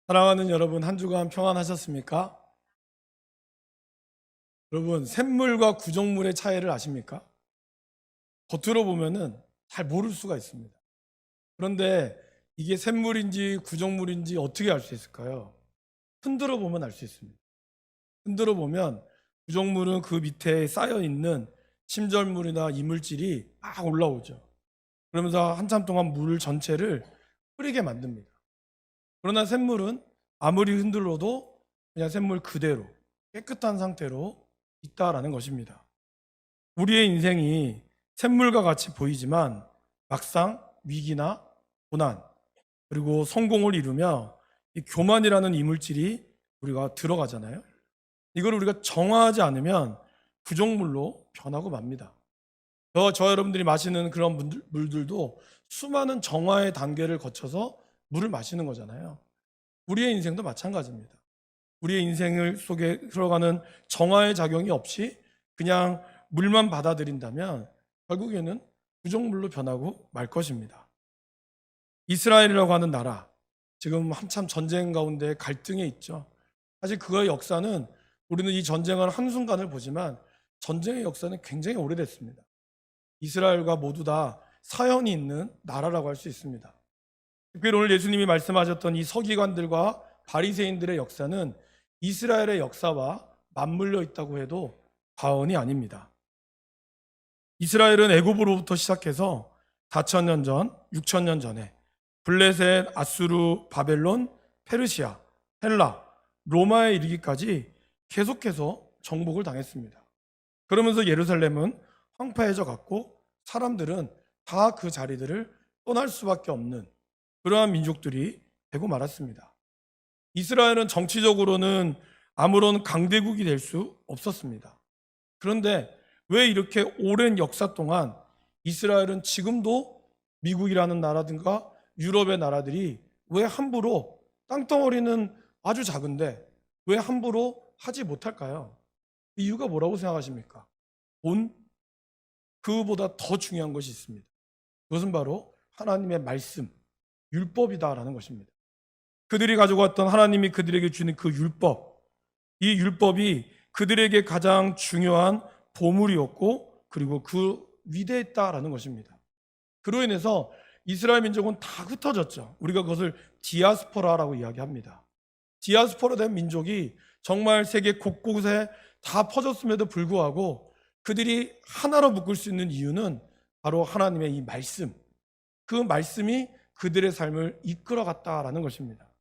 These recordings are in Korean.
사랑하는 여러분, 한 주간 평안하셨습니까? 여러분, 샘물과 구정물의 차이를 아십니까? 겉으로 보면은 잘 모를 수가 있습니다. 그런데 이게 샘물인지 구정물인지 어떻게 알 수 있을까요? 흔들어 보면 알 수 있습니다. 흔들어 보면 구정물은 그 밑에 쌓여 있는 침절물이나 이물질이 막 올라오죠. 그러면서 한참 동안 물 전체를 흐리게 만듭니다. 그러나 샘물은 아무리 흔들어도 그냥 샘물 그대로 깨끗한 상태로 있다라는 것입니다. 우리의 인생이 샘물과 같이 보이지만 막상 위기나 고난 그리고 성공을 이루며 이 교만이라는 이물질이 우리가 들어가잖아요. 이걸 우리가 정화하지 않으면 부정물로 변하고 맙니다. 저 여러분들이 마시는 그런 물들도 수많은 정화의 단계를 거쳐서 물을 마시는 거잖아요. 우리의 인생도 마찬가지입니다. 우리의 인생을 속에 들어가는 정화의 작용이 없이 그냥 물만 받아들인다면 결국에는 부정물로 변하고 말 것입니다. 이스라엘이라고 하는 나라, 지금 한참 전쟁 가운데 갈등에 있죠. 사실 그거의 역사는 우리는 이 전쟁을 한순간을 보지만 전쟁의 역사는 굉장히 오래됐습니다. 이스라엘과 모두 다 사연이 있는 나라라고 할 수 있습니다. 특별히 오늘 예수님이 말씀하셨던 이 서기관들과 바리새인들의 역사는 이스라엘의 역사와 맞물려 있다고 해도 과언이 아닙니다. 이스라엘은 애굽으로부터 시작해서 4,000년 전, 6,000년 전에 블레셋, 아수르, 바벨론, 페르시아, 헬라, 로마에 이르기까지 계속해서 정복을 당했습니다. 그러면서 예루살렘은 황폐해져 갔고 사람들은 다 그 자리들을 떠날 수밖에 없는 그러한 민족들이 되고 말았습니다. 이스라엘은 정치적으로는 아무런 강대국이 될 수 없었습니다. 그런데 왜 이렇게 오랜 역사 동안 이스라엘은 지금도 미국이라는 나라든가 유럽의 나라들이 왜 함부로 땅덩어리는 아주 작은데 왜 함부로 하지 못할까요? 이유가 뭐라고 생각하십니까? 돈? 그보다 더 중요한 것이 있습니다. 그것은 바로 하나님의 말씀, 율법이다라는 것입니다. 그들이 가지고 왔던 하나님이 그들에게 주는 그 율법, 이 율법이 그들에게 가장 중요한 보물이었고 그리고 그 위대했다라는 것입니다. 그로 인해서 이스라엘 민족은 다 흩어졌죠. 우리가 그것을 디아스포라라고 이야기합니다. 디아스포라 된 민족이 정말 세계 곳곳에 다 퍼졌음에도 불구하고 그들이 하나로 묶을 수 있는 이유는 바로 하나님의 이 말씀, 그 말씀이 그들의 삶을 이끌어갔다라는 것입니다.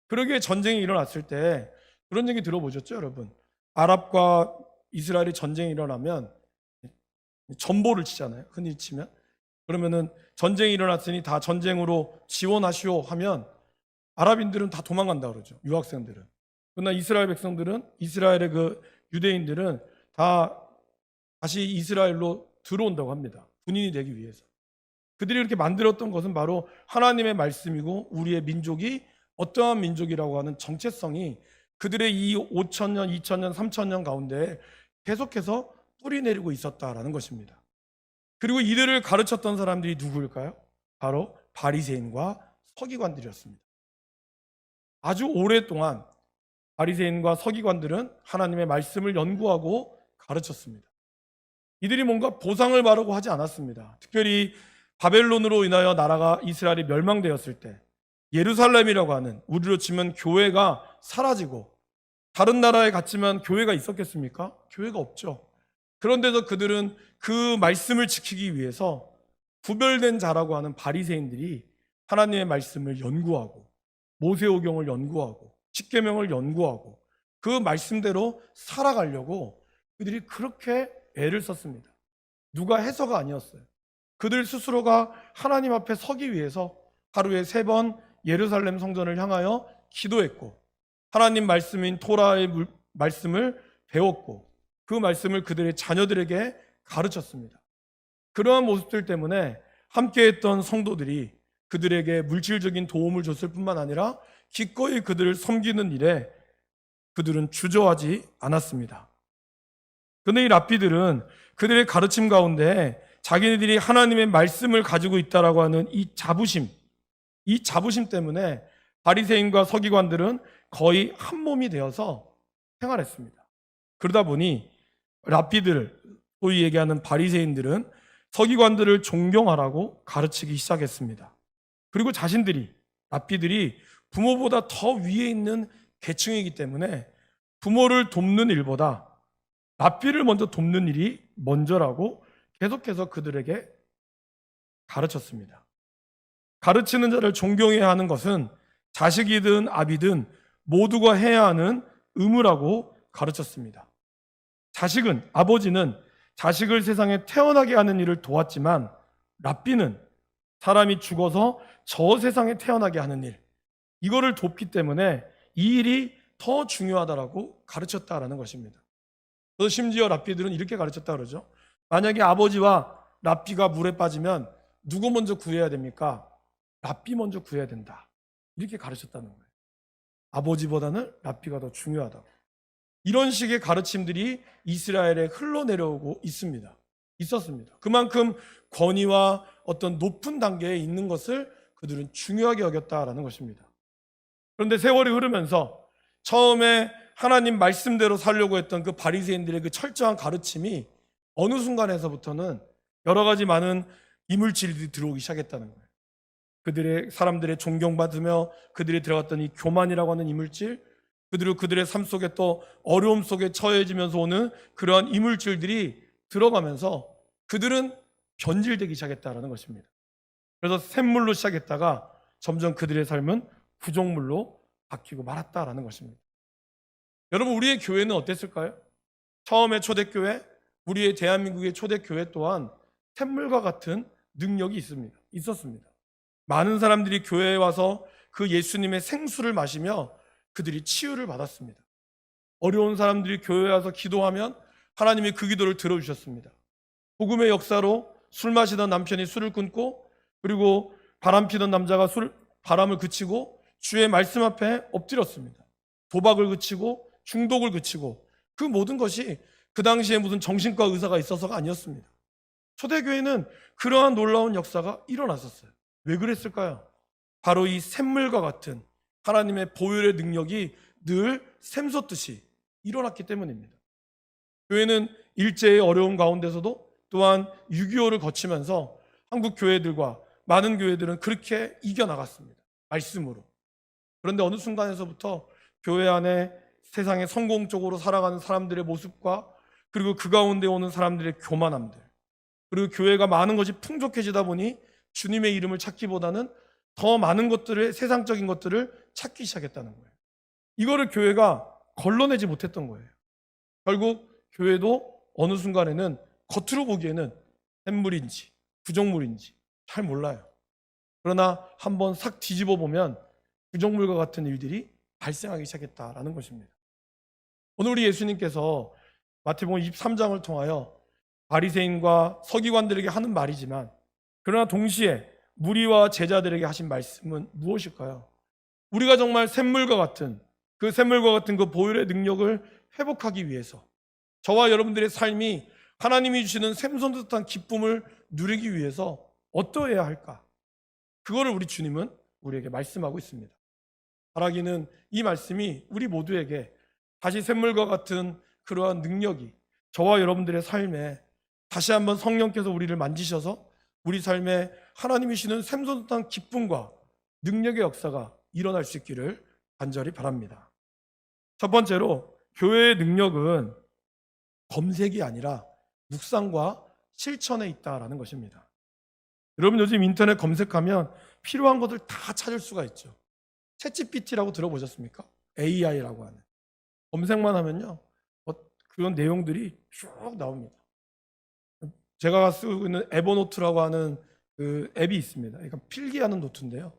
그러기에 전쟁이 일어났을 때 그런 얘기 들어보셨죠, 여러분? 아랍과 이스라엘이 전쟁이 일어나면 전보를 치잖아요. 흔히 치면. 그러면은 전쟁이 일어났으니 다 전쟁으로 지원하시오 하면 아랍인들은 다 도망간다 그러죠. 유학생들은. 그러나 이스라엘 백성들은 이스라엘의 그 유대인들은 다 다시 이스라엘로 들어온다고 합니다. 군인이 되기 위해서. 그들이 이렇게 만들었던 것은 바로 하나님의 말씀이고 우리의 민족이 어떠한 민족이라고 하는 정체성이 그들의 이 5,000년, 2,000년, 3,000년 가운데 계속해서 뿌리 내리고 있었다라는 것입니다. 그리고 이들을 가르쳤던 사람들이 누구일까요? 바로 바리새인과 서기관들이었습니다. 아주 오랫동안 바리새인과 서기관들은 하나님의 말씀을 연구하고 가르쳤습니다. 이들이 뭔가 보상을 바라고 하지 않았습니다. 특별히 바벨론으로 인하여 나라가 이스라엘이 멸망되었을 때 예루살렘이라고 하는 우리로 치면 교회가 사라지고 다른 나라에 갔지만 교회가 있었겠습니까? 교회가 없죠. 그런데도 그들은 그 말씀을 지키기 위해서 구별된 자라고 하는 바리새인들이 하나님의 말씀을 연구하고 모세오경을 연구하고 십계명을 연구하고 그 말씀대로 살아가려고 그들이 그렇게 애를 썼습니다. 누가 해서가 아니었어요. 그들 스스로가 하나님 앞에 서기 위해서 하루에 3번 예루살렘 성전을 향하여 기도했고 하나님 말씀인 토라의 말씀을 배웠고 그 말씀을 그들의 자녀들에게 가르쳤습니다. 그러한 모습들 때문에 함께했던 성도들이 그들에게 물질적인 도움을 줬을 뿐만 아니라 기꺼이 그들을 섬기는 일에 그들은 주저하지 않았습니다. 그런데 이 랍비들은 그들의 가르침 가운데 자기네들이 하나님의 말씀을 가지고 있다라고 하는 이 자부심 때문에 바리새인과 서기관들은 거의 한 몸이 되어서 생활했습니다. 그러다 보니 랍비들, 소위 얘기하는 바리새인들은 서기관들을 존경하라고 가르치기 시작했습니다. 그리고 자신들이, 랍비들이 부모보다 더 위에 있는 계층이기 때문에 부모를 돕는 일보다 랍비를 먼저 돕는 일이 먼저라고 계속해서 그들에게 가르쳤습니다. 가르치는 자를 존경해야 하는 것은 자식이든 아비든 모두가 해야 하는 의무라고 가르쳤습니다. 자식은, 아버지는 자식을 세상에 태어나게 하는 일을 도왔지만 랍비는 사람이 죽어서 저 세상에 태어나게 하는 일, 이거를 돕기 때문에 이 일이 더 중요하다라고 가르쳤다라는 것입니다. 또 심지어 랍비들은 이렇게 가르쳤다 그러죠. 만약에 아버지와 랍비가 물에 빠지면 누구 먼저 구해야 됩니까? 랍비 먼저 구해야 된다. 이렇게 가르쳤다는 거예요. 아버지보다는 랍비가 더 중요하다고. 이런 식의 가르침들이 이스라엘에 흘러내려오고 있었습니다. 그만큼 권위와 어떤 높은 단계에 있는 것을 그들은 중요하게 여겼다라는 것입니다. 그런데 세월이 흐르면서 처음에 하나님 말씀대로 살려고 했던 그 바리새인들의 그 철저한 가르침이 어느 순간에서부터는 여러 가지 많은 이물질들이 들어오기 시작했다는 거예요. 사람들의 존경받으며 그들이 들어갔던 이 교만이라고 하는 이물질, 그리고 그들의 삶 속에 또 어려움 속에 처해지면서 오는 그러한 이물질들이 들어가면서 그들은 변질되기 시작했다는 것입니다. 그래서 샘물로 시작했다가 점점 그들의 삶은 부정물로 바뀌고 말았다라는 것입니다. 여러분, 우리의 교회는 어땠을까요? 처음에 초대교회, 우리의 대한민국의 초대교회 또한 샘물과 같은 능력이 있었습니다. 많은 사람들이 교회에 와서 그 예수님의 생수를 마시며 그들이 치유를 받았습니다. 어려운 사람들이 교회에 와서 기도하면 하나님이 그 기도를 들어주셨습니다. 복음의 역사로 술 마시던 남편이 술을 끊고, 그리고 바람 피던 남자가 바람을 그치고 주의 말씀 앞에 엎드렸습니다. 도박을 그치고 중독을 그치고, 그 모든 것이 그 당시에 무슨 정신과 의사가 있어서가 아니었습니다. 초대교회는 그러한 놀라운 역사가 일어났었어요. 왜 그랬을까요? 바로 이 샘물과 같은 하나님의 보혈의 능력이 늘 샘솟듯이 일어났기 때문입니다. 교회는 일제의 어려움 가운데서도 또한 6.25를 거치면서 한국 교회들과 많은 교회들은 그렇게 이겨나갔습니다. 말씀으로. 그런데 어느 순간에서부터 교회 안에 세상의 성공적으로 살아가는 사람들의 모습과, 그리고 그 가운데 오는 사람들의 교만함들, 그리고 교회가 많은 것이 풍족해지다 보니 주님의 이름을 찾기보다는 더 많은 것들을, 세상적인 것들을 찾기 시작했다는 거예요. 이거를 교회가 걸러내지 못했던 거예요. 결국 교회도 어느 순간에는 겉으로 보기에는 샘물인지 부정물인지 잘 몰라요. 그러나 한번 싹 뒤집어 보면 부정물과 같은 일들이 발생하기 시작했다라는 것입니다. 오늘 우리 예수님께서 마태복음 23장을 통하여 바리새인과 서기관들에게 하는 말이지만, 그러나 동시에 무리와 제자들에게 하신 말씀은 무엇일까요? 우리가 정말 샘물과 같은 그 보혈의 능력을 회복하기 위해서, 저와 여러분들의 삶이 하나님이 주시는 샘솟듯한 기쁨을 누리기 위해서 어떠해야 할까? 그거를 우리 주님은 우리에게 말씀하고 있습니다. 바라기는 이 말씀이 우리 모두에게 다시 샘물과 같은 그러한 능력이 저와 여러분들의 삶에 다시 한번 성령께서 우리를 만지셔서 우리 삶에 하나님이 주시는 샘솟듯한 기쁨과 능력의 역사가 일어날 수 있기를 간절히 바랍니다. 첫 번째로, 교회의 능력은 검색이 아니라 묵상과 실천에 있다라는 것입니다. 여러분, 요즘 인터넷 검색하면 필요한 것을 다 찾을 수가 있죠. 챗GPT라고 들어보셨습니까? AI라고 하는. 검색만 하면요, 그런 내용들이 쭉 나옵니다. 제가 쓰고 있는 에버노트라고 하는 그 앱이 있습니다. 그러니까 필기하는 노트인데요.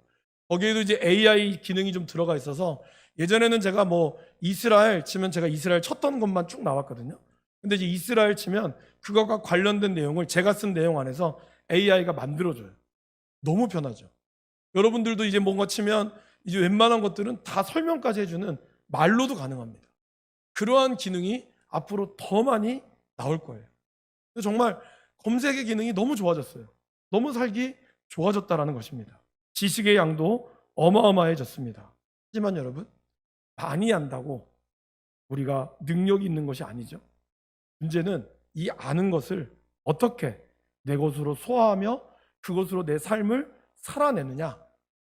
거기에도 이제 AI 기능이 좀 들어가 있어서, 예전에는 제가 이스라엘 치면 제가 이스라엘 쳤던 것만 쭉 나왔거든요. 근데 이제 이스라엘 치면 그것과 관련된 내용을 제가 쓴 내용 안에서 AI가 만들어줘요. 너무 편하죠. 여러분들도 이제 뭔가 치면 이제 웬만한 것들은 다 설명까지 해주는 말로도 가능합니다. 그러한 기능이 앞으로 더 많이 나올 거예요. 정말 검색의 기능이 너무 좋아졌어요. 너무 살기 좋아졌다라는 것입니다. 지식의 양도 어마어마해졌습니다. 하지만 여러분, 많이 한다고 우리가 능력이 있는 것이 아니죠. 문제는 이 아는 것을 어떻게 내 것으로 소화하며 그것으로 내 삶을 살아내느냐,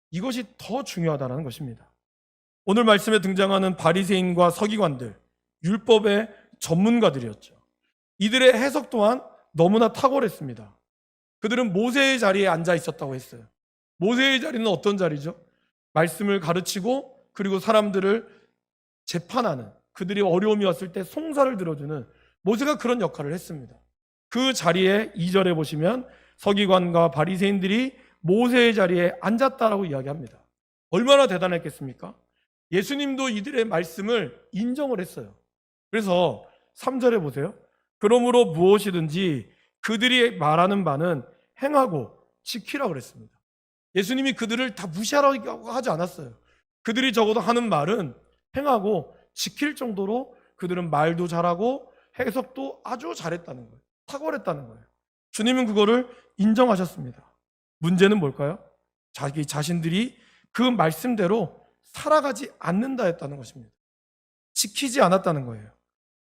이것이 더 중요하다는 것입니다. 오늘 말씀에 등장하는 바리새인과 서기관들, 율법의 전문가들이었죠. 이들의 해석 또한 너무나 탁월했습니다. 그들은 모세의 자리에 앉아 있었다고 했어요. 모세의 자리는 어떤 자리죠? 말씀을 가르치고 그리고 사람들을 재판하는, 그들이 어려움이 왔을 때 송사를 들어주는, 모세가 그런 역할을 했습니다. 그 자리에 2절에 보시면 서기관과 바리새인들이 모세의 자리에 앉았다라고 이야기합니다. 얼마나 대단했겠습니까? 예수님도 이들의 말씀을 인정을 했어요. 그래서 3절에 보세요. 그러므로 무엇이든지 그들이 말하는 바는 행하고 지키라고 그랬습니다. 예수님이 그들을 다 무시하라고 하지 않았어요. 그들이 적어도 하는 말은 행하고 지킬 정도로 그들은 말도 잘하고 해석도 아주 잘했다는 거예요. 탁월했다는 거예요. 주님은 그거를 인정하셨습니다. 문제는 뭘까요? 자기 자신들이 그 말씀대로 살아가지 않는다 했다는 것입니다. 지키지 않았다는 거예요.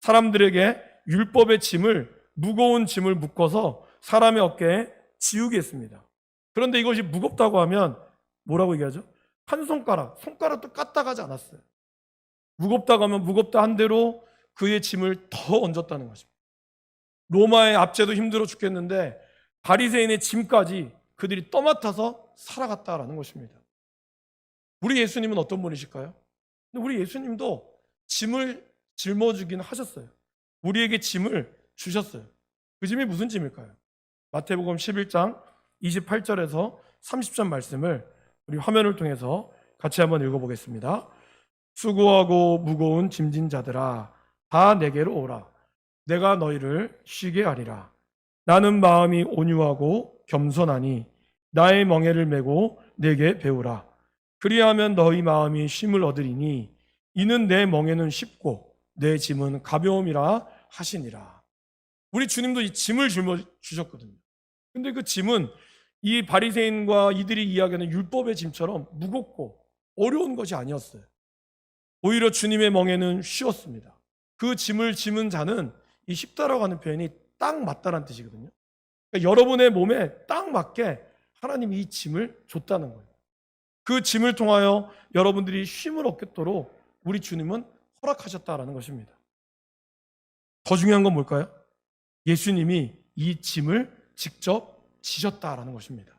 사람들에게 율법의 짐을, 무거운 짐을 묶어서 사람의 어깨에 지우게 했습니다. 그런데 이것이 무겁다고 하면 뭐라고 얘기하죠? 한 손가락도 까딱하지 않았어요. 무겁다고 하면 무겁다 한 대로 그의 짐을 더 얹었다는 것입니다. 로마의 압제도 힘들어 죽겠는데 바리새인의 짐까지 그들이 떠맡아서 살아갔다라는 것입니다. 우리 예수님은 어떤 분이실까요? 우리 예수님도 짐을 짊어지긴 하셨어요. 우리에게 짐을 주셨어요. 그 짐이 무슨 짐일까요? 마태복음 11장 28절에서 30절 말씀을 우리 화면을 통해서 같이 한번 읽어보겠습니다. 수고하고 무거운 짐진 자들아, 다 내게로 오라. 내가 너희를 쉬게 하리라. 나는 마음이 온유하고 겸손하니 나의 멍에를 메고 내게 배우라. 그리하면 너희 마음이 쉼을 얻으리니 이는 내 멍에는 쉽고 내 짐은 가벼움이라 하시니라. 우리 주님도 이 짐을 주셨거든요. 근데 그 짐은 이 바리새인과 이들이 이야기하는 율법의 짐처럼 무겁고 어려운 것이 아니었어요. 오히려 주님의 멍에는 쉬웠습니다. 그 짐을 짐은 자는, 이 쉽다라고 하는 표현이 딱 맞다라는 뜻이거든요. 그러니까 여러분의 몸에 딱 맞게 하나님이 이 짐을 줬다는 거예요. 그 짐을 통하여 여러분들이 쉼을 얻겠도록 우리 주님은 허락하셨다라는 것입니다. 더 중요한 건 뭘까요? 예수님이 이 짐을 직접 지셨다라는 것입니다.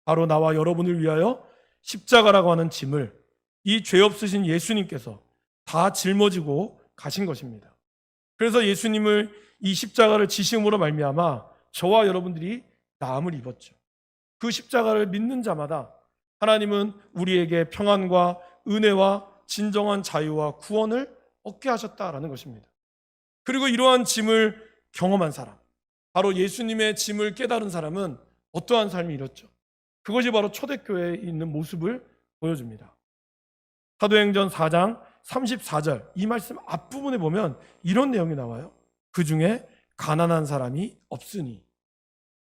바로 나와 여러분을 위하여 십자가라고 하는 짐을 이 죄 없으신 예수님께서 다 짊어지고 가신 것입니다. 그래서 예수님을 이 십자가를 지심으로 말미암아 저와 여러분들이 나음을 입었죠. 그 십자가를 믿는 자마다 하나님은 우리에게 평안과 은혜와 진정한 자유와 구원을 얻게 하셨다라는 것입니다. 그리고 이러한 짐을 경험한 사람, 바로 예수님의 짐을 깨달은 사람은 어떠한 삶이 이뤘죠? 그것이 바로 초대교회에 있는 모습을 보여줍니다. 사도행전 4장 34절, 이 말씀 앞부분에 보면 이런 내용이 나와요. 그 중에 가난한 사람이 없으니.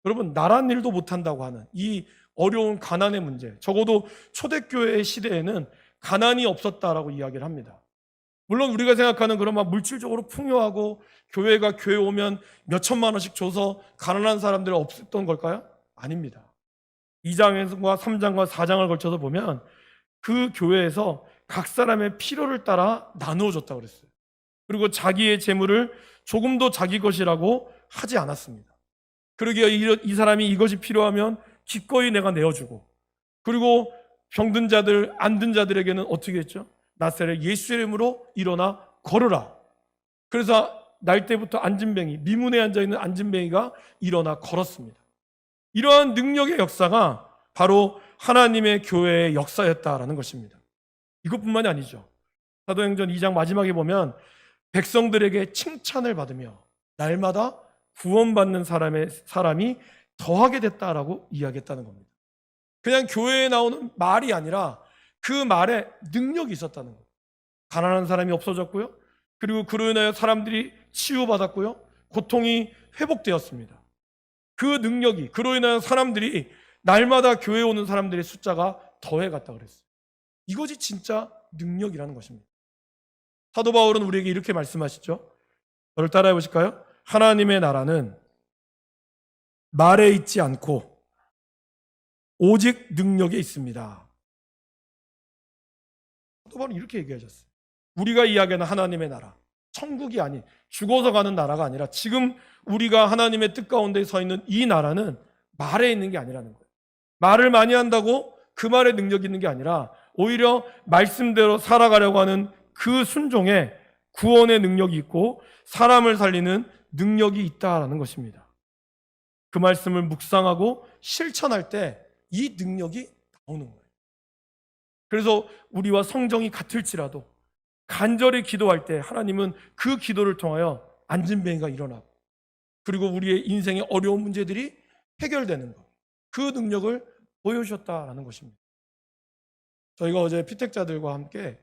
여러분, 나란 일도 못한다고 하는 이 어려운 가난의 문제, 적어도 초대교회의 시대에는 가난이 없었다라고 이야기를 합니다. 물론 우리가 생각하는 그런 막 물질적으로 풍요하고 교회가 교회 오면 몇 천만 원씩 줘서 가난한 사람들이 없었던 걸까요? 아닙니다. 2장과 3장과 4장을 걸쳐서 보면 그 교회에서 각 사람의 필요를 따라 나누어 줬다고 그랬어요. 그리고 자기의 재물을 조금도 자기 것이라고 하지 않았습니다. 그러기에 이 사람이 이것이 필요하면 기꺼이 내가 내어주고, 그리고 병든 자들, 안 든 자들에게는 어떻게 했죠? 나사렛 예수의 이름으로 일어나 걸으라. 그래서 날 때부터 안진뱅이, 미문에 앉아있는 안진뱅이가 일어나 걸었습니다. 이러한 능력의 역사가 바로 하나님의 교회의 역사였다라는 것입니다. 이것뿐만이 아니죠. 사도행전 2장 마지막에 보면 백성들에게 칭찬을 받으며 날마다 구원받는 사람이 더하게 됐다라고 이야기했다는 겁니다. 그냥 교회에 나오는 말이 아니라 그 말에 능력이 있었다는 거예요. 가난한 사람이 없어졌고요. 그리고 그로 인하여 사람들이 치유받았고요. 고통이 회복되었습니다. 그 능력이, 그로 인하여 사람들이 날마다 교회에 오는 사람들의 숫자가 더해갔다 그랬어요. 이것이 진짜 능력이라는 것입니다. 사도 바울은 우리에게 이렇게 말씀하시죠. 저를 따라해 보실까요? 하나님의 나라는 말에 있지 않고 오직 능력에 있습니다. 사도 바울은 이렇게 얘기하셨어요. 우리가 이야기하는 하나님의 나라, 천국이 아닌 죽어서 가는 나라가 아니라 지금 우리가 하나님의 뜻 가운데 서 있는 이 나라는 말에 있는 게 아니라는 거예요. 말을 많이 한다고 그 말에 능력이 있는 게 아니라 오히려 말씀대로 살아가려고 하는 그 순종에 구원의 능력이 있고 사람을 살리는 능력이 있다라는 것입니다. 그 말씀을 묵상하고 실천할 때 이 능력이 나오는 거예요. 그래서 우리와 성정이 같을지라도 간절히 기도할 때 하나님은 그 기도를 통하여 안진뱅이가 일어나고 그리고 우리의 인생의 어려운 문제들이 해결되는 것, 그 능력을 보여주셨다라는 것입니다. 저희가 어제 피택자들과 함께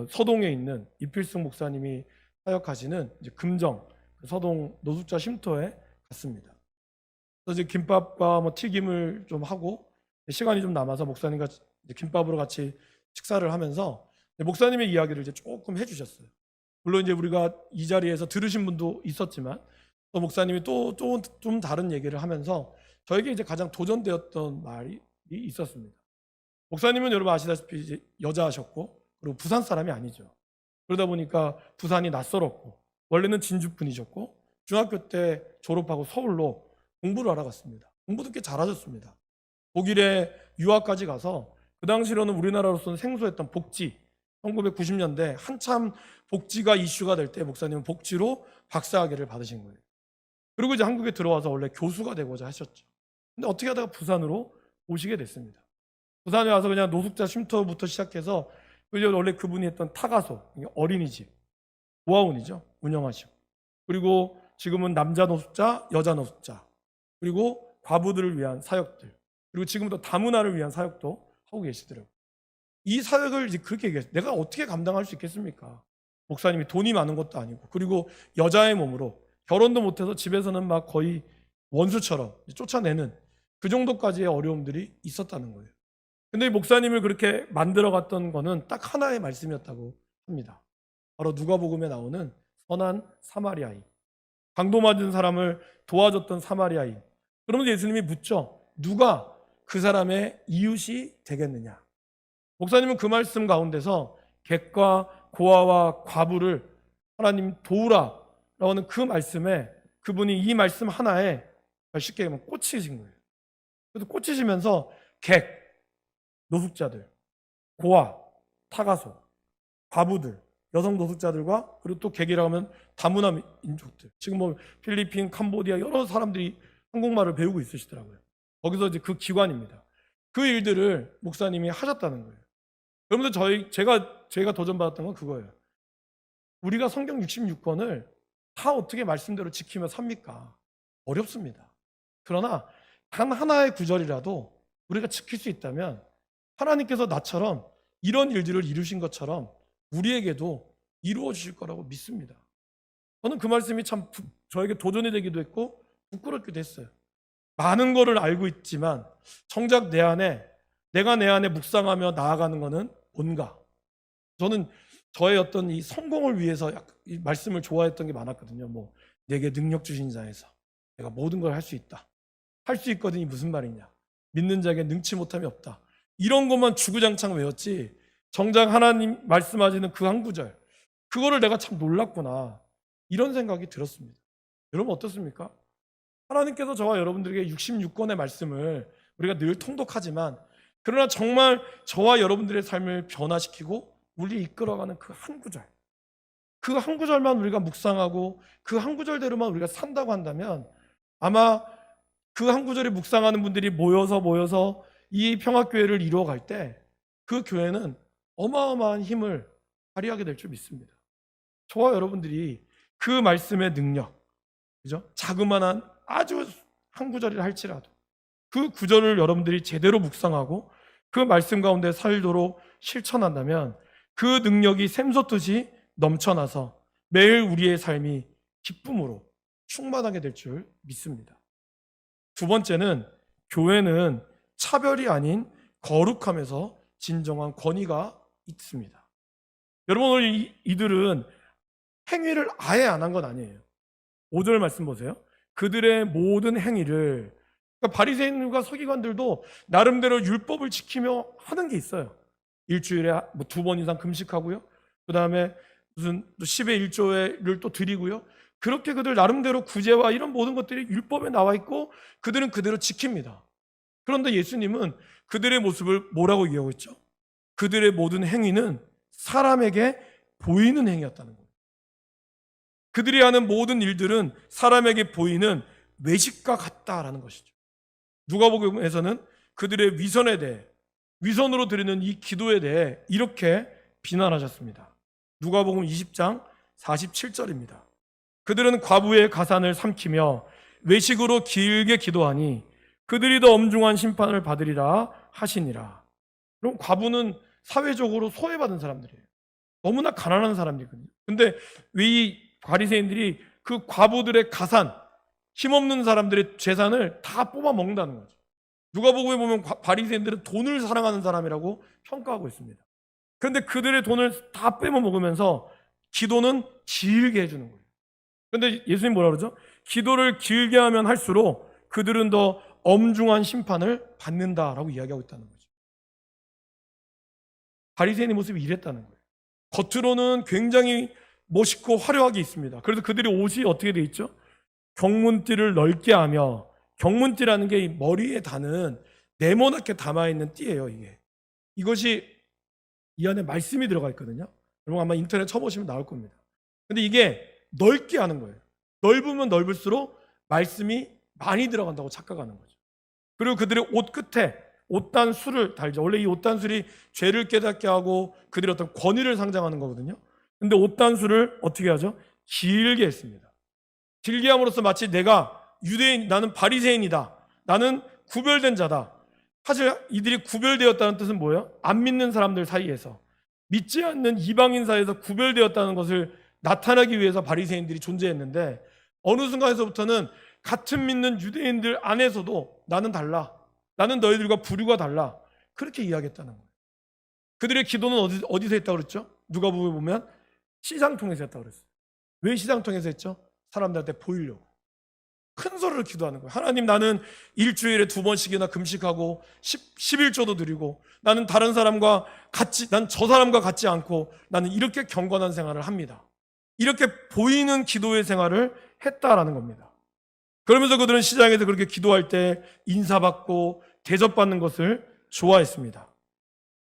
서동에 있는 이필승 목사님이 사역하시는 이제 금정 서동 노숙자 쉼터에 갔습니다. 그래서 이제 김밥과 뭐 튀김을 좀 하고 시간이 좀 남아서 목사님과 이제 김밥으로 같이 식사를 하면서 목사님의 이야기를 이제 조금 해주셨어요. 물론 이제 우리가 이 자리에서 들으신 분도 있었지만 또 목사님이 또 좀 다른 얘기를 하면서 저에게 이제 가장 도전되었던 말이 있었습니다. 목사님은 여러분 아시다시피 이제 여자하셨고 그리고 부산 사람이 아니죠. 그러다 보니까 부산이 낯설었고 원래는 진주 분이셨고 중학교 때 졸업하고 서울로 공부를 하러 갔습니다. 공부도 꽤 잘하셨습니다. 독일에 유학까지 가서 그 당시로는 우리나라로서는 생소했던 복지 1990년대 한참 복지가 이슈가 될 때 목사님은 복지로 박사학위를 받으신 거예요. 그리고 이제 한국에 들어와서 원래 교수가 되고자 하셨죠. 근데 어떻게 하다가 부산으로 오시게 됐습니다. 부산에 와서 그냥 노숙자 쉼터부터 시작해서 원래 그분이 했던 타가소, 어린이집, 고아원이죠. 운영하시고. 그리고 지금은 남자 노숙자, 여자 노숙자, 그리고 과부들을 위한 사역들, 그리고 지금도 다문화를 위한 사역도 하고 계시더라고요. 이 사역을 이제 그렇게 얘기했어요. 내가 어떻게 감당할 수 있겠습니까? 목사님이 돈이 많은 것도 아니고, 그리고 여자의 몸으로 결혼도 못해서 집에서는 막 거의 원수처럼 쫓아내는 그 정도까지의 어려움들이 있었다는 거예요. 근데 목사님을 그렇게 만들어갔던 거는 딱 하나의 말씀이었다고 합니다. 바로 누가복음에 나오는 선한 사마리아인, 강도 맞은 사람을 도와줬던 사마리아인. 그러면서 예수님이 묻죠. 누가 그 사람의 이웃이 되겠느냐? 목사님은 그 말씀 가운데서 객과 고아와 과부를 하나님 도우라라고 하는 그 말씀에 그분이 이 말씀 하나에 쉽게 얘기하면 꽂히신 거예요. 그래서 꽂히시면서 객, 노숙자들, 고아, 타가소, 과부들, 여성 노숙자들과 그리고 또 객이라고 하면 다문화 민족들, 지금 뭐 필리핀, 캄보디아 여러 사람들이 한국말을 배우고 있으시더라고요. 거기서 이제 그 기관입니다. 그 일들을 목사님이 하셨다는 거예요. 여러분들 제가 도전받았던 건 그거예요. 우리가 성경 66권을 다 어떻게 말씀대로 지키며 삽니까? 어렵습니다. 그러나 단 하나의 구절이라도 우리가 지킬 수 있다면 하나님께서 나처럼 이런 일들을 이루신 것처럼 우리에게도 이루어 주실 거라고 믿습니다. 저는 그 말씀이 참 저에게 도전이 되기도 했고 부끄럽기도 했어요. 많은 거를 알고 있지만 정작 내가 내 안에 묵상하며 나아가는 거는 뭔가. 저는 저의 어떤 이 성공을 위해서 이 말씀을 좋아했던 게 많았거든요. 뭐 내게 능력 주신 자에서 내가 모든 걸 할 수 있다. 할 수 있거든이 무슨 말이냐. 믿는 자에게 능치 못함이 없다. 이런 것만 주구장창 외웠지 정작 하나님 말씀하시는 그 한 구절 그거를 내가 참 놀랐구나 이런 생각이 들었습니다. 여러분 어떻습니까? 하나님께서 저와 여러분들에게 66권의 말씀을 우리가 늘 통독하지만 그러나 정말 저와 여러분들의 삶을 변화시키고 우리를 이끌어가는 그 한 구절 그 한 구절만 우리가 묵상하고 그 한 구절대로만 우리가 산다고 한다면 아마 그 한 구절에 묵상하는 분들이 모여서 이 평화교회를 이루어갈 때 그 교회는 어마어마한 힘을 발휘하게 될 줄 믿습니다. 저와 여러분들이 그 말씀의 능력, 그죠? 자그마한 아주 한 구절이라 할지라도 그 구절을 여러분들이 제대로 묵상하고 그 말씀 가운데 살도록 실천한다면 그 능력이 샘솟듯이 넘쳐나서 매일 우리의 삶이 기쁨으로 충만하게 될 줄 믿습니다. 두 번째는 교회는 차별이 아닌 거룩함에서 진정한 권위가 있습니다. 여러분, 오늘 이들은 행위를 아예 안 한 건 아니에요. 5절 말씀 보세요. 그들의 모든 행위를, 그러니까 바리새인과 서기관들도 나름대로 율법을 지키며 하는 게 있어요. 일주일에 뭐 2번 이상 금식하고요. 그 다음에 무슨 10의 1조를 또 드리고요. 그렇게 그들 나름대로 구제와 이런 모든 것들이 율법에 나와 있고 그들은 그대로 지킵니다. 그런데 예수님은 그들의 모습을 뭐라고 얘기하고 있죠? 그들의 모든 행위는 사람에게 보이는 행위였다는 거예요. 그들이 하는 모든 일들은 사람에게 보이는 외식과 같다라는 것이죠. 누가복음에서는 그들의 위선에 대해, 위선으로 드리는 이 기도에 대해 이렇게 비난하셨습니다. 누가복음 20장 47절입니다. 그들은 과부의 가산을 삼키며 외식으로 길게 기도하니 그들이 더 엄중한 심판을 받으리라 하시니라. 그럼 과부는 사회적으로 소외받은 사람들이에요. 너무나 가난한 사람들이거든요. 근데 왜 이 바리새인들이 그 과부들의 가산, 힘없는 사람들의 재산을 다 뽑아 먹는다는 거죠. 누가복음에 보면 바리새인들은 돈을 사랑하는 사람이라고 평가하고 있습니다. 그런데 그들의 돈을 다 빼먹 먹으면서 기도는 길게 해주는 거예요. 그런데 예수님 뭐라 그러죠? 기도를 길게 하면 할수록 그들은 더 엄중한 심판을 받는다라고 이야기하고 있다는 거죠. 바리새인의 모습이 이랬다는 거예요. 겉으로는 굉장히 멋있고 화려하게 있습니다. 그래서 그들의 옷이 어떻게 돼 있죠? 경문띠를 넓게 하며, 경문띠라는 게 머리에 다는 네모나게 담아있는 띠예요. 이것이 이 안에 말씀이 들어가 있거든요. 여러분 아마 인터넷 쳐보시면 나올 겁니다. 근데 이게 넓게 하는 거예요. 넓으면 넓을수록 말씀이 많이 들어간다고 착각하는 거죠. 그리고 그들의 옷 끝에 옷단술을 달죠. 원래 이 옷단술이 죄를 깨닫게 하고 그들의 어떤 권위를 상징하는 거거든요. 근데 옷단술을 어떻게 하죠? 길게 했습니다. 길게 함으로써 마치 내가 유대인, 나는 바리새인이다, 나는 구별된 자다. 사실 이들이 구별되었다는 뜻은 뭐예요? 안 믿는 사람들 사이에서, 믿지 않는 이방인 사이에서 구별되었다는 것을 나타나기 위해서 바리새인들이 존재했는데, 어느 순간에서부터는 같은 믿는 유대인들 안에서도 나는 달라, 나는 너희들과 부류가 달라, 그렇게 이야기했다는 거예요. 그들의 기도는 어디서 했다고 그랬죠? 누가복음에 보면 시장통에서 했다고 그랬어요. 왜 시장통에서 했죠? 사람들한테 보이려고. 큰 소리로 기도하는 거예요. 하나님, 나는 일주일에 2번씩이나 금식하고 11조도 드리고, 나는 다른 사람과 같이, 난 저 사람과 같지 않고 나는 이렇게 경건한 생활을 합니다. 이렇게 보이는 기도의 생활을 했다라는 겁니다. 그러면서 그들은 시장에서 그렇게 기도할 때 인사받고 대접받는 것을 좋아했습니다.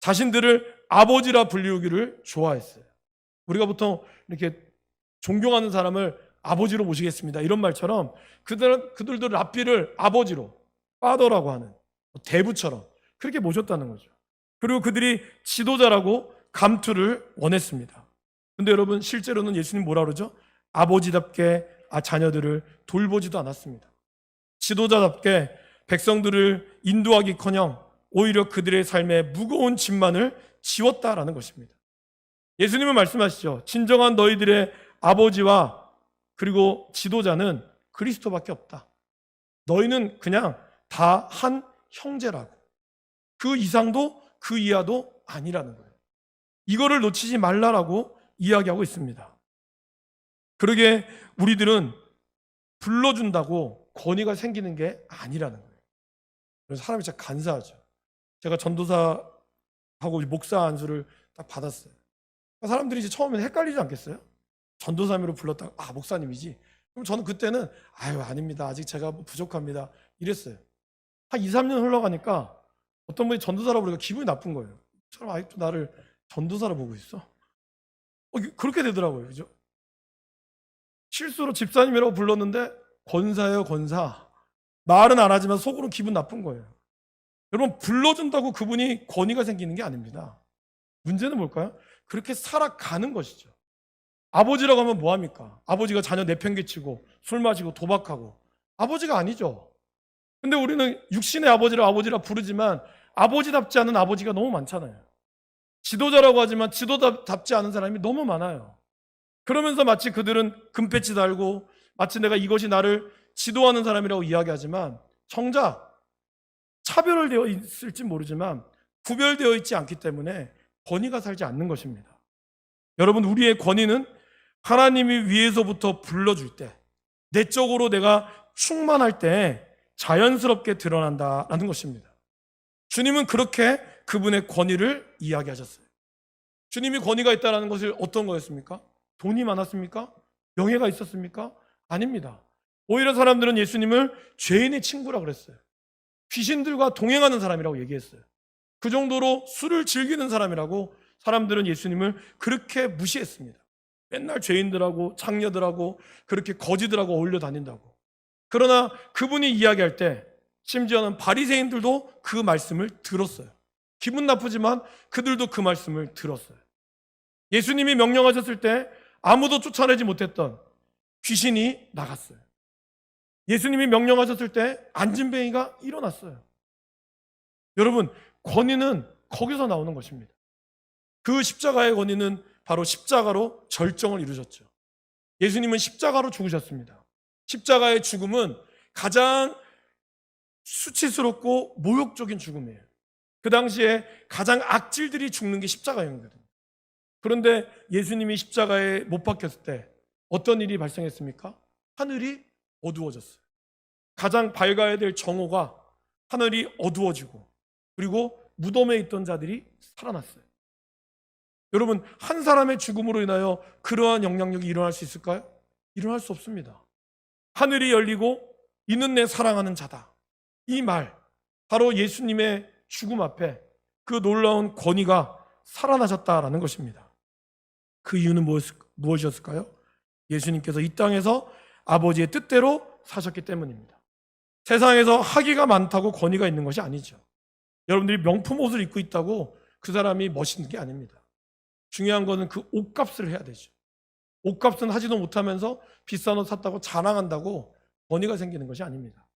자신들을 아버지라 불리우기를 좋아했어요. 우리가 보통 이렇게 존경하는 사람을 아버지로 모시겠습니다, 이런 말처럼 그들도 랍비를 아버지로, 파더라고 하는 대부처럼 그렇게 모셨다는 거죠. 그리고 그들이 지도자라고 감투를 원했습니다. 근데 여러분, 실제로는 예수님 뭐라 그러죠? 아버지답게 자녀들을 돌보지도 않았습니다. 지도자답게 백성들을 인도하기커녕 오히려 그들의 삶에 무거운 짐만을 지웠다라는 것입니다. 예수님은 말씀하시죠. 진정한 너희들의 아버지와 그리고 지도자는 그리스도밖에 없다. 너희는 그냥 다 한 형제라고. 그 이상도 그 이하도 아니라는 거예요. 이거를 놓치지 말라라고 이야기하고 있습니다. 그러게 우리들은 불러준다고 권위가 생기는 게 아니라는 거예요. 그래서 사람이 진짜 간사하죠. 제가 전도사하고 목사 안수를 딱 받았어요. 사람들이 이제 처음에는 헷갈리지 않겠어요? 전도사님으로 불렀다가 목사님이지. 그럼 저는 그때는 아닙니다, 아직 제가 부족합니다, 이랬어요. 한 2, 3년 흘러가니까 어떤 분이 전도사라고 그러니까 기분이 나쁜 거예요. 이 사람 아직도 나를 전도사로 보고 있어? 그렇게 되더라고요. 그죠? 실수로 집사님이라고 불렀는데 권사예요, 권사. 말은 안 하지만 속으로 기분 나쁜 거예요. 여러분, 불러준다고 그분이 권위가 생기는 게 아닙니다. 문제는 뭘까요? 그렇게 살아가는 것이죠. 아버지라고 하면 뭐합니까? 아버지가 자녀 내팽개치고 술 마시고 도박하고, 아버지가 아니죠. 근데 우리는 육신의 아버지를 아버지라 부르지만 아버지답지 않은 아버지가 너무 많잖아요. 지도자라고 하지만 지도자답지 않은 사람이 너무 많아요. 그러면서 마치 그들은 금패치 달고 마치 내가 이것이 나를 지도하는 사람이라고 이야기하지만, 정작 차별을 되어 있을지 모르지만 구별되어 있지 않기 때문에 권위가 살지 않는 것입니다. 여러분, 우리의 권위는 하나님이 위에서부터 불러줄 때, 내적으로 내가 충만할 때 자연스럽게 드러난다라는 것입니다. 주님은 그렇게 그분의 권위를 이야기하셨어요. 주님이 권위가 있다는 것을 어떤 거였습니까? 돈이 많았습니까? 명예가 있었습니까? 아닙니다. 오히려 사람들은 예수님을 죄인의 친구라고 그랬어요. 귀신들과 동행하는 사람이라고 얘기했어요. 그 정도로 술을 즐기는 사람이라고 사람들은 예수님을 그렇게 무시했습니다. 맨날 죄인들하고 창녀들하고 그렇게 거지들하고 어울려 다닌다고. 그러나 그분이 이야기할 때 심지어는 바리새인들도 그 말씀을 들었어요. 기분 나쁘지만 그들도 그 말씀을 들었어요. 예수님이 명령하셨을 때 아무도 쫓아내지 못했던 귀신이 나갔어요. 예수님이 명령하셨을 때 안진뱅이가 일어났어요. 여러분, 권위는 거기서 나오는 것입니다. 그 십자가의 권위는 바로 십자가로 절정을 이루셨죠. 예수님은 십자가로 죽으셨습니다. 십자가의 죽음은 가장 수치스럽고 모욕적인 죽음이에요. 그 당시에 가장 악질들이 죽는 게 십자가였거든요. 그런데 예수님이 십자가에 못 박혔을 때 어떤 일이 발생했습니까? 하늘이 어두워졌어요. 가장 밝아야 될 정오가 하늘이 어두워지고, 그리고 무덤에 있던 자들이 살아났어요. 여러분, 한 사람의 죽음으로 인하여 그러한 영향력이 일어날 수 있을까요? 일어날 수 없습니다. 하늘이 열리고 이는 내 사랑하는 자다. 이 말, 바로 예수님의 죽음 앞에 그 놀라운 권위가 살아나셨다라는 것입니다. 그 이유는 무엇이었을까요? 예수님께서 이 땅에서 아버지의 뜻대로 사셨기 때문입니다. 세상에서 학위가 많다고 권위가 있는 것이 아니죠. 여러분들이 명품 옷을 입고 있다고 그 사람이 멋있는 게 아닙니다. 중요한 거는 그 옷값을 해야 되죠. 옷값은 하지도 못하면서 비싼 옷 샀다고 자랑한다고 권위가 생기는 것이 아닙니다.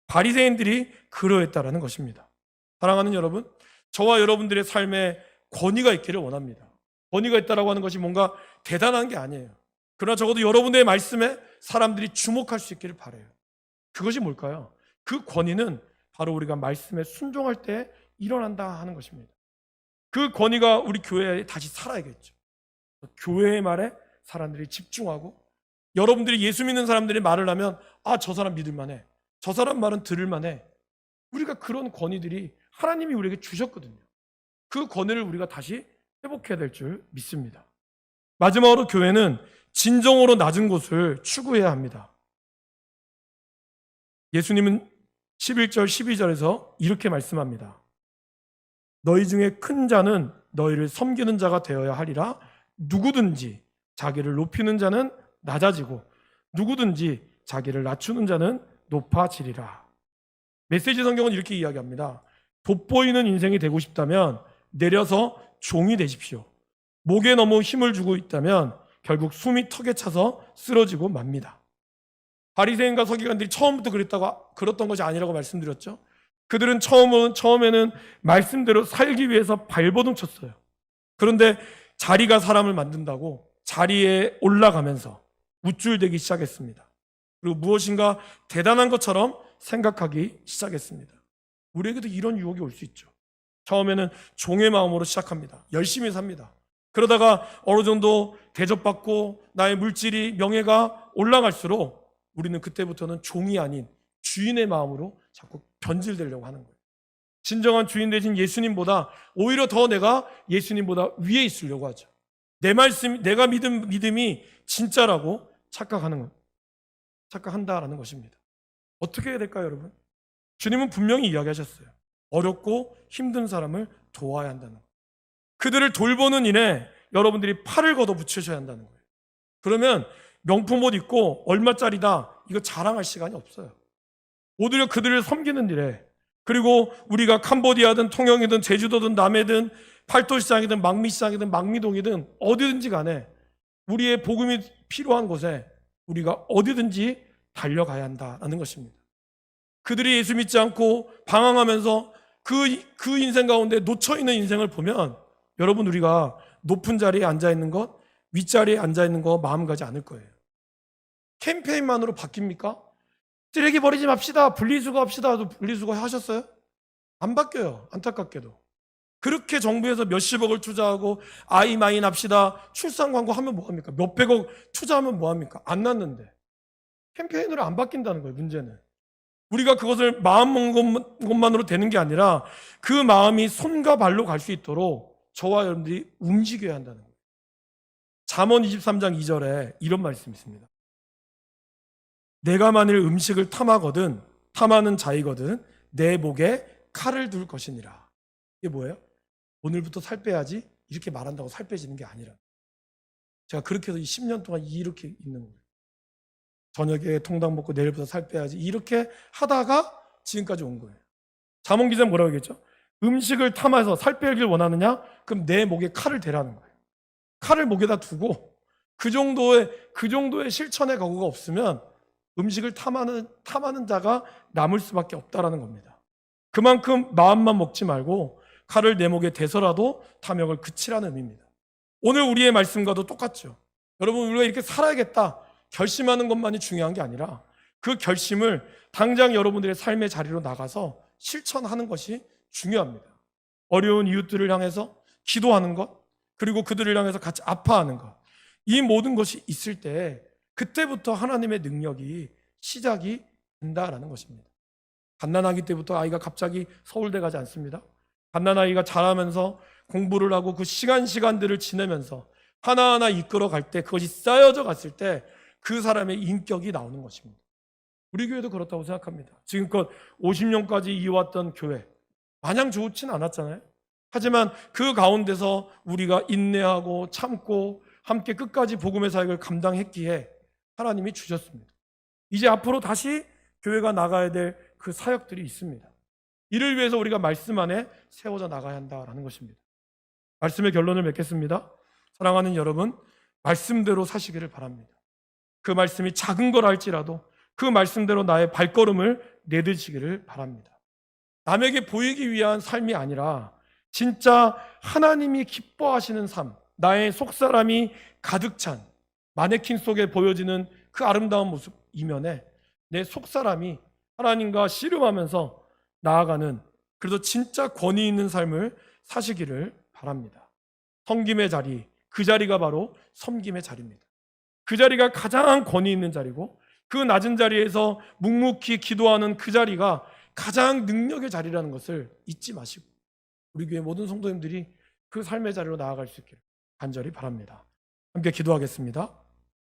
바리새인들이 그러했다라는 것입니다. 사랑하는 여러분, 저와 여러분들의 삶에 권위가 있기를 원합니다. 권위가 있다라고 하는 것이 뭔가 대단한 게 아니에요. 그러나 적어도 여러분의 말씀에 사람들이 주목할 수 있기를 바라요. 그것이 뭘까요? 그 권위는 바로 우리가 말씀에 순종할 때 일어난다 하는 것입니다. 그 권위가 우리 교회에 다시 살아야겠죠. 교회의 말에 사람들이 집중하고, 여러분들이 예수 믿는 사람들이 말을 하면 저 사람 믿을만해, 저 사람 말은 들을만해. 우리가 그런 권위들이 하나님이 우리에게 주셨거든요. 그 권위를 우리가 다시 회복해야 될 줄 믿습니다. 마지막으로 교회는 진정으로 낮은 곳을 추구해야 합니다. 예수님은 11절 12절에서 이렇게 말씀합니다. 너희 중에 큰 자는 너희를 섬기는 자가 되어야 하리라. 누구든지 자기를 높이는 자는 낮아지고 누구든지 자기를 낮추는 자는 높아지리라. 메시지 성경은 이렇게 이야기합니다. 돋보이는 인생이 되고 싶다면 내려서 종이 되십시오. 목에 너무 힘을 주고 있다면 결국 숨이 턱에 차서 쓰러지고 맙니다. 바리새인과 서기관들이 처음부터 그랬던 것이 아니라고 말씀드렸죠. 그들은 처음에는 말씀대로 살기 위해서 발버둥 쳤어요. 그런데 자리가 사람을 만든다고 자리에 올라가면서 우쭐대기 시작했습니다. 그리고 무엇인가 대단한 것처럼 생각하기 시작했습니다. 우리에게도 이런 유혹이 올 수 있죠. 처음에는 종의 마음으로 시작합니다. 열심히 삽니다. 그러다가 어느 정도 대접받고 나의 물질이, 명예가 올라갈수록 우리는 그때부터는 종이 아닌 주인의 마음으로 자꾸 변질되려고 하는 거예요. 진정한 주인 되신 예수님보다 오히려 더 내가 예수님보다 위에 있으려고 하죠. 내 말씀, 내가 믿은 믿음이 진짜라고 착각한다라는 것입니다. 어떻게 해야 될까요, 여러분? 주님은 분명히 이야기하셨어요. 어렵고 힘든 사람을 도와야 한다는 거예요. 그들을 돌보는 일에 여러분들이 팔을 걷어붙이셔야 한다는 거예요. 그러면 명품 옷 입고 얼마짜리다 이거 자랑할 시간이 없어요. 오히려 그들을 섬기는 일에, 그리고 우리가 캄보디아든 통영이든 제주도든 남해든 팔도시장이든 망미시장이든 망미동이든 어디든지 간에 우리의 복음이 필요한 곳에 우리가 어디든지 달려가야 한다는 것입니다. 그들이 예수 믿지 않고 방황하면서 그 인생 가운데 놓쳐있는 인생을 보면 여러분, 우리가 높은 자리에 앉아있는 것, 윗자리에 앉아있는 거 마음 가지 않을 거예요. 캠페인만으로 바뀝니까? 쓰레기 버리지 맙시다, 분리수거 합시다. 분리수거 하셨어요? 안 바뀌어요, 안타깝게도. 그렇게 정부에서 몇십억을 투자하고 아이 많이 납시다 출산 광고 하면 뭐합니까? 몇백억 투자하면 뭐합니까? 안 났는데 캠페인으로 안 바뀐다는 거예요. 문제는 우리가 그것을 마음 먹은 것만으로 되는 게 아니라 그 마음이 손과 발로 갈 수 있도록 저와 여러분들이 움직여야 한다는 거예요. 잠언 23장 2절에 이런 말씀이 있습니다. 내가 만일 음식을 탐하거든 탐하는 자이거든 내 목에 칼을 둘 것이니라. 이게 뭐예요? 오늘부터 살 빼야지 이렇게 말한다고 살 빼지는 게 아니라 제가 그렇게 해서 10년 동안 이렇게 있는 거예요. 저녁에 통닭 먹고 내일부터 살 빼야지 이렇게 하다가 지금까지 온 거예요. 잠언 기자는 뭐라고 얘기했죠? 음식을 탐해서 살 빼길 원하느냐? 그럼 내 목에 칼을 대라는 거예요. 칼을 목에다 두고 그 정도의 실천의 각오가 없으면 음식을 탐하는 자가 남을 수밖에 없다라는 겁니다. 그만큼 마음만 먹지 말고 칼을 내 목에 대서라도 탐욕을 그치라는 의미입니다. 오늘 우리의 말씀과도 똑같죠. 여러분 우리가 이렇게 살아야겠다 결심하는 것만이 중요한 게 아니라 그 결심을 당장 여러분들의 삶의 자리로 나가서 실천하는 것이 중요합니다. 어려운 이웃들을 향해서 기도하는 것, 그리고 그들을 향해서 같이 아파하는 것, 이 모든 것이 있을 때 그때부터 하나님의 능력이 시작이 된다라는 것입니다. 갓난아기 때부터 아이가 갑자기 서울대 가지 않습니다. 갓난아이가 자라면서 공부를 하고 그 시간들을 지내면서 하나하나 이끌어 갈 때 그것이 쌓여져 갔을 때 그 사람의 인격이 나오는 것입니다. 우리 교회도 그렇다고 생각합니다. 지금껏 50년까지 이어왔던 교회 마냥 좋진 않았잖아요. 하지만 그 가운데서 우리가 인내하고 참고 함께 끝까지 복음의 사역을 감당했기에 하나님이 주셨습니다. 이제 앞으로 다시 교회가 나가야 될 그 사역들이 있습니다. 이를 위해서 우리가 말씀 안에 세워져 나가야 한다라는 것입니다. 말씀의 결론을 맺겠습니다. 사랑하는 여러분, 말씀대로 사시기를 바랍니다. 그 말씀이 작은 걸 할지라도 그 말씀대로 나의 발걸음을 내딛으시기를 바랍니다. 남에게 보이기 위한 삶이 아니라 진짜 하나님이 기뻐하시는 삶, 나의 속사람이 가득 찬 마네킹 속에 보여지는 그 아름다운 모습 이면에 내 속사람이 하나님과 씨름하면서 나아가는, 그래서 진짜 권위 있는 삶을 사시기를 바랍니다. 섬김의 자리, 그 자리가 바로 섬김의 자리입니다. 그 자리가 가장 권위 있는 자리고 그 낮은 자리에서 묵묵히 기도하는 그 자리가 가장 능력의 자리라는 것을 잊지 마시고 우리 교회 모든 성도님들이 그 삶의 자리로 나아갈 수 있기를 간절히 바랍니다. 함께 기도하겠습니다.